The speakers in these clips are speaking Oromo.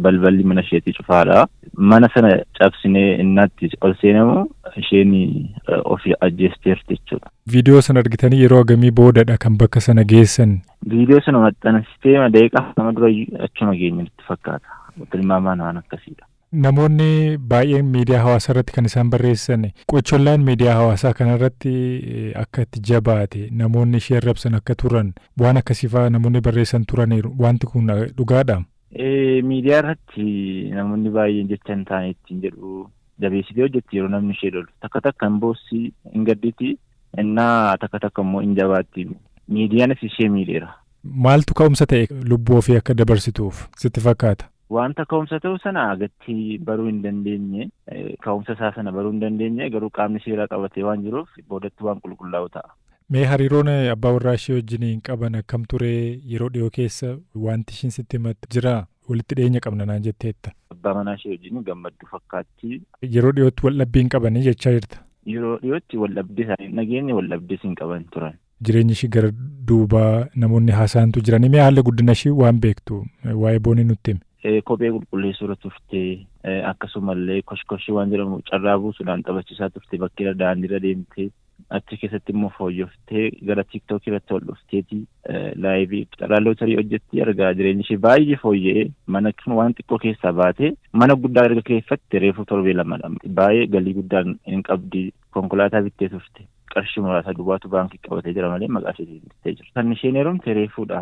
balballi mana isheetii cufaadha. Mana sana cabsinee innatti ol seenamu isheen ofii ajjeesteerti jechuudha. Viidiyoo sana argitanii yeroo agamii boodadha kan bakka sana geessan? Viidiyoo sana maxxansitee daqiiqaa nama dura achuma geenye itti fakkaata. Tilmaamaan waan akkasiidha. Namoonni baay'een miidiyaa hawaasaa irratti kan isaan barreessan qochollaan miidiyaa hawaasaa kanarratti akka itti jabaate namoonni ishee arrabsan akka turan waan akkasiifaa namoonni barreessan turaniiru. Wanti kun dhugaadha? Miidiyaa irratti namoonni baay'een jecha hin taane ittiin jedhu jabeessitee hojjetti yeroo namni ishee lolu. Takka takkaan boossi hin gadditi innaa takka takka immoo hin jabaatti. Miidiyaanis ishee miidheera. Maaltu ka'umsa ta'e lubbuu ofii akka dabarsituuf sitti fakkaata? Wanta ka'umsa ta'uu sana agatti baruu hin dandeenye, ka'umsa isaa sana baruu hin dandeenye garuu qaamni seeraa qabatee waan jiruuf boodatti waan qulqullaa'u ta'a. Mee hariiroon abbaa warraa ishee wajjin qaban akkam ture yeroo dhiyoo keessa wanti ishiin sitti himatti jira? Walitti dhiyeenya qabna naan jetteetta. Abbaa manaa ishee wajjin gammaddu fakkaatti. Yeroo dhiyootti wal dhabbii hin qabanii jechaa jirta? Yeroo dhiyootti wal dhabdee isaanii nageenya wal dhabdee hin qaban turan. Jireenyi ishii gara duubaa namoonni haasaantu jiranii mee haala guddina ishii waan beektu waa'ee boonii nutti himi? Kophee qulqulleessuura turte akkasumallee koshkoshii waan jedhamu carraa buusuudhaan taphachiisaa turte bakkeera daandiirra deemtee achi keessatti immoo fooyyooftee gara tiiktookii irratti ol dhufteetii laayivii xalaallootarii hojjetti argaa jireenyi ishee baay'ee fooyya'ee mana waan xiqqoo keessaa baatee mana guddaa erga keessatti reefuu torbee lamadha. Baay'ee galii guddaan hin qabdi konkolaataa bittee turte. Qarshii muraasa duwwaatu baankii qabatee jira malee maqaa ishee bittee jira. Kan isheen heerumte reefuudha.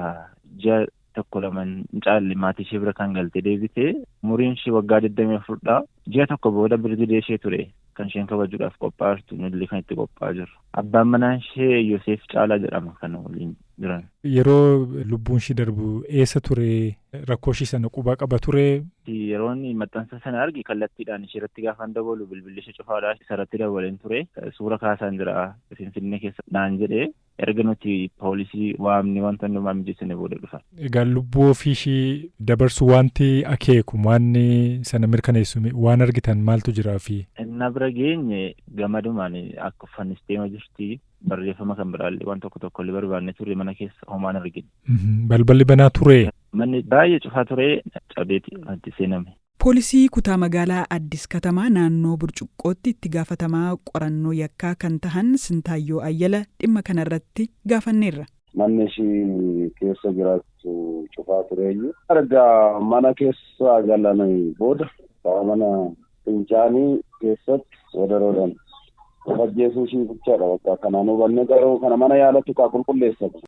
Ji'a tokko lamaan caalli maatii ishee bira kan galtee deebitee umuriin ishee waggaa 24dha. Ji'a tokko booda birgidee ishee ture kan isheen kabajuudhaaf qophaa'aa jirtu nullee kan itti qophaa'aa jiru. Abbaan manaa ishee Yoseef Caalaa jedhama kan waliin jiran. Yeroo lubbuun ishee darbu eessa ture? Rakkoo ishee sana quba qaba ture? Yeroo inni maxxansa sana argi kallattiidhaan ishee irratti gaafan dabalu bilbilli ishee cufaadhaa isarratti dabaleen ture. Suura kaasaan jira Finfinnee keessa naan jedhee erga nuti poolisii waamni wanta hundumaa mijeessine booda dhufan. Egaa lubbuu ofii ishee dabarsu wanti akeeku wanni sana mirkaneessu waan argitan maaltu jiraa fi? Inna bira geenye gamadumaan akka uffannistee jirti. Barreeffama kan biraallee waan tokko tokkollee barbaanne turre mana keessa homaan argine. Balballi banaa ture? Manni baay'ee cufaa ture cabeeti itti seename. Poolisii kutaa magaalaa Addis Katamaa naannoo Burcuqqootti itti gaafatamaa qorannoo yakkaa kan tahan Sintaayyoo Ayyala dhimma kanarratti gaafanneerra. Manni ishii keessa jiraattu cufaa tureeyyu. Erga mana keessa galan booda mana fincaanii keessatti wadaroodhaan. Wajjeesuu ishii bichaadha bakka kanaan hubanne garuu kana mana yaalatti kaa qulqulleessatu.